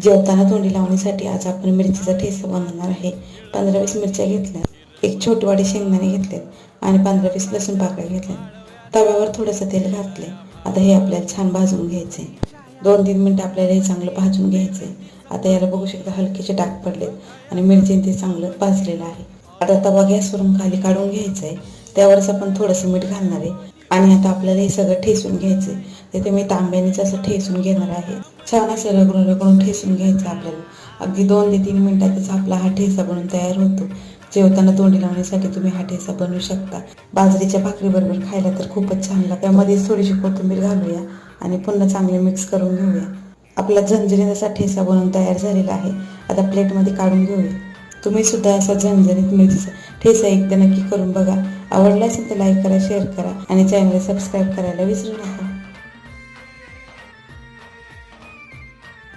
जेवताना तोंडी लावणीसाठी आज आपण मिरचीचा ठेचा बनवणार आहे. 15-20 मिरच्या घेतल्या, एक छोटी वाटी शेंगदाणे घेतलेत आणि 15-20 लसूण पाकळ्या घेतल्या. तव्यावर थोडंसं तेल घातले. आता हे आपल्याला छान भाजून घ्यायचे. 2-3 मिनिटं आपल्याला हे चांगलं भाजून घ्यायचे. आता याला बघू शकता हलकेचे डाग पडलेत आणि मिरची ते चांगलं भाजलेलं आहे. आता तवा गॅसवरून खाली काढून घ्यायचं आहे. त्यावरच आपण थोडंसं मीठ घालणार आहे आणि आता आपल्याला हे सगळं ठेचून घ्यायचं आहे. तिथे मी तांब्यानेच असं ठेचून घेणार आहे. छान असं रगडून ठेचून घ्यायचं आपल्याला. अगदी 2 ते 3 मिनिटातच आपला हा ठेचा बनून तयार होतो. जेवताना तोंडी लावण्यासाठी तुम्ही हा ठेचा बनवू शकता. बाजरीच्या भाकरीबरोबर खायला तर खूपच छान लागतं. त्यामध्येच थोडीशी कोथिंबीर घालूया आणि पुन्हा चांगले मिक्स करून घेऊया. आपला झणझणीत असा ठेचा बनवून तयार झालेला आहे. आता प्लेटमध्ये काढून घेऊया. तुम्ही सुद्धा असा झणझणीत मिरचीचा ठेचा एकदा नक्की करून बघा. आवडला असेल तर लाईक करा, शेअर करा आणि चॅनलला सबस्क्राईब करायला विसरू नका.